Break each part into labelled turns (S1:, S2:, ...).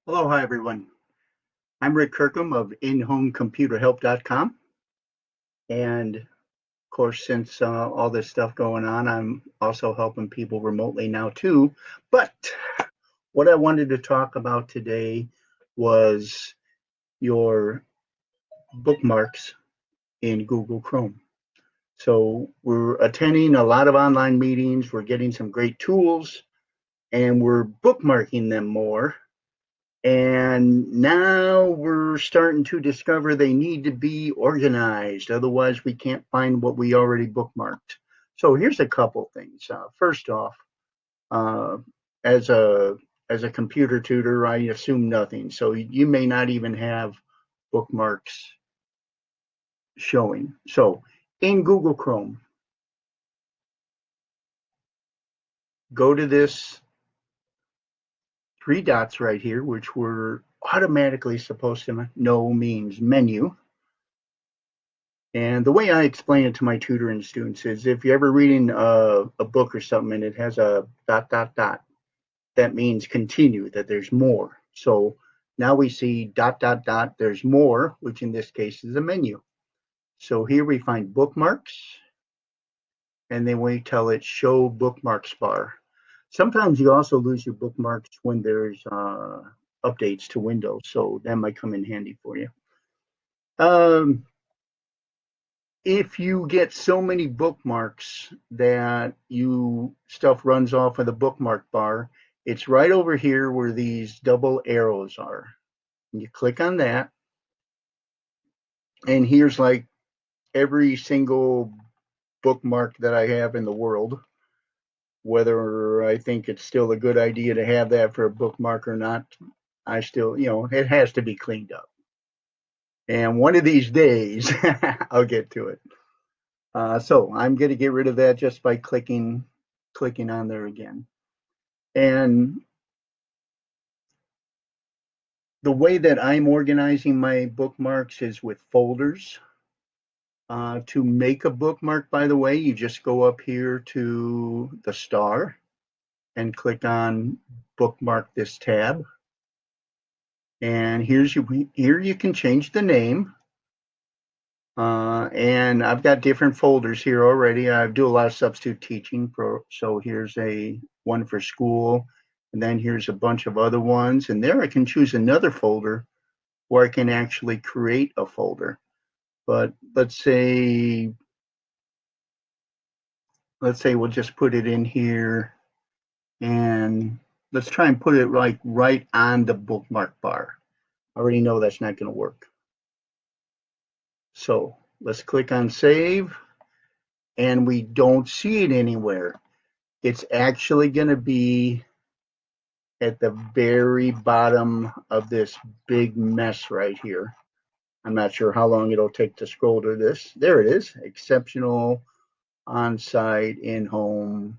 S1: Hello, hi everyone. I'm Rick Kirkham of InHomeComputerHelp.com. And of course, since all this stuff going on, I'm also helping people remotely now too. But what I wanted to talk about today was your bookmarks in Google Chrome. So we're attending a lot of online meetings, we're getting some great tools, and we're bookmarking them more. And now we're starting to discover they need to be organized. Otherwise, we can't find what we already bookmarked. So here's a couple things. First off, uh, as a as a computer tutor, I assume nothing. So you may not even have bookmarks showing. So in Google Chrome, go to this three dots right here, which we're automatically supposed to know means menu. And the way I explain it to my tutoring students is if you're ever reading a book or something and it has a dot, dot, dot, that means continue, that there's more. So now we see dot, dot, dot, there's more, which in this case is a menu. So here we find bookmarks, and then we tell it show bookmarks bar. Sometimes you also lose your bookmarks when there's updates to Windows, so that might come in handy for you. Um, if you get so many bookmarks that you stuff runs off of the bookmark bar, it's right over here where these double arrows are. And you click on that, and here's like every single bookmark that I have in the world. Whether I think it's still a good idea to have that for a bookmark or not, I still, it has to be cleaned up. And one of these days, I'll get to it. So I'm going to get rid of that just by clicking on there again. And the way that I'm organizing my bookmarks is with folders. To make a bookmark, by the way, you just go up here to the star and click on bookmark this tab. And here you can change the name. And I've got different folders here already. I do a lot of substitute teaching. So here's a one for school, and then here's a bunch of other ones. And there I can choose another folder where I can actually create a folder. But let's say we'll just put it in here, and let's try and put it like right on the bookmark bar. I already know that's not going to work. So let's click on save, and we don't see it anywhere. It's actually going to be at the very bottom of this big mess right here. I'm not sure how long it'll take to scroll to this. There it is, exceptional on-site, in-home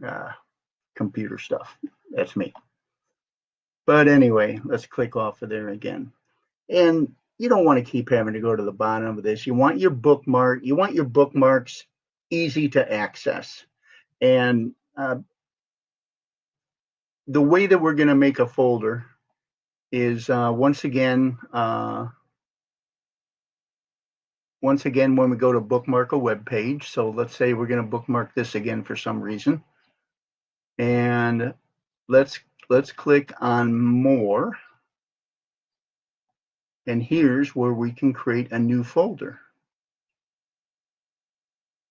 S1: uh, computer stuff. That's me. But anyway, let's click off of there again. And you don't want to keep having to go to the bottom of this. You want your bookmarks easy to access. And the way that we're going to make a folder is once again when we go to bookmark a web page. So let's say we're going to bookmark this again for some reason, and let's click on more, and here's where we can create a new folder,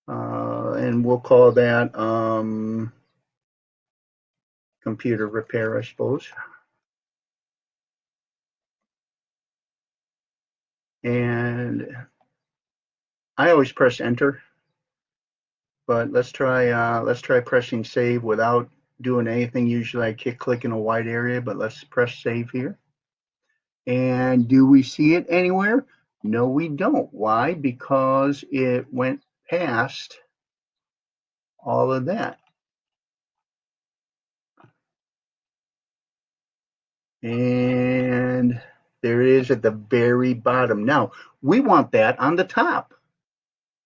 S1: and we'll call that computer repair, I suppose. And I always press enter, but let's try pressing save without doing anything. Usually I click in a wide area, but let's press save here. And do we see it anywhere? No, we don't. Why? Because it went past all of that. And there it is at the very bottom. Now, we want that on the top.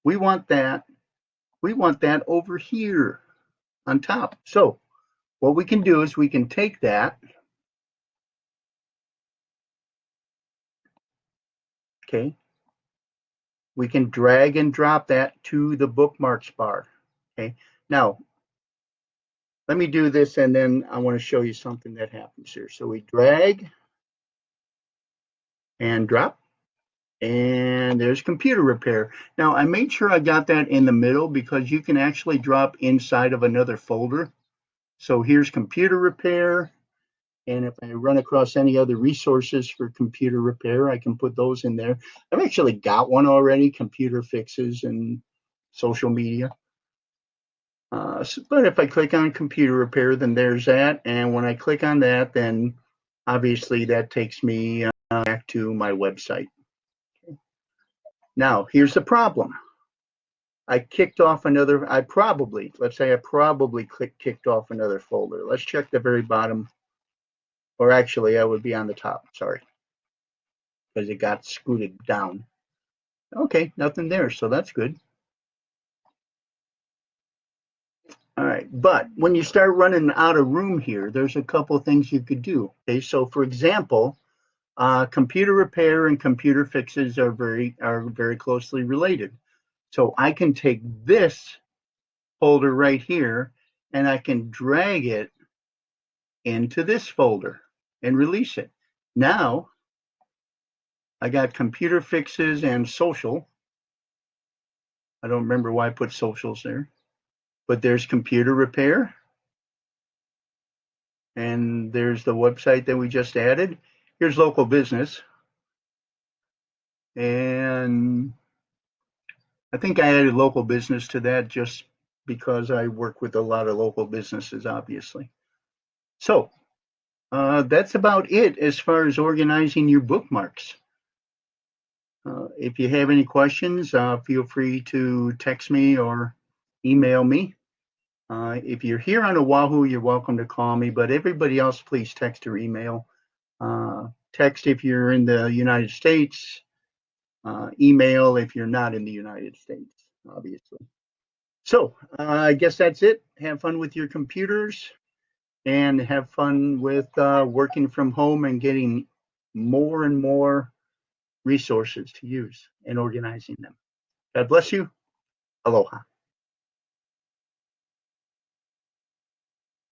S1: We want that over here on top. So what we can do is we can take that Okay. We can drag and drop that to the Bookmarks bar. Okay. Now, let me do this, and then I want to show you something that happens here. So we drag and drop, and there's computer repair. Now, I made sure I got that in the middle because you can actually drop inside of another folder. So here's computer repair. And if I run across any other resources for computer repair, I can put those in there. I've actually got one already, computer fixes and social media. But if I click on computer repair, then there's that. And when I click on that, then obviously that takes me back to my website. Okay. Now, here's the problem. I kicked off another, let's say I probably kicked off another folder. Let's check the very bottom. Or actually, I would be on the top, sorry, because it got scooted down. Okay, nothing there, so that's good. All right, but when you start running out of room here, there's a couple things you could do. Okay, so for example, computer repair and computer fixes are very closely related. So I can take this folder right here and I can drag it into this folder and release it. Now I got computer fixes and social. I don't remember why I put socials there, but there's computer repair. And there's the website that we just added. Here's local business. And I think I added local business to that just because I work with a lot of local businesses, obviously. So that's about it as far as organizing your bookmarks. If you have any questions, feel free to text me or email me. If you're here on Oahu, you're welcome to call me, but everybody else, please text or email. Text if you're in the United States, email if you're not in the United States, obviously. So I guess that's it. Have fun with your computers and have fun with working from home and getting more and more resources to use and organizing them. God bless you. Aloha.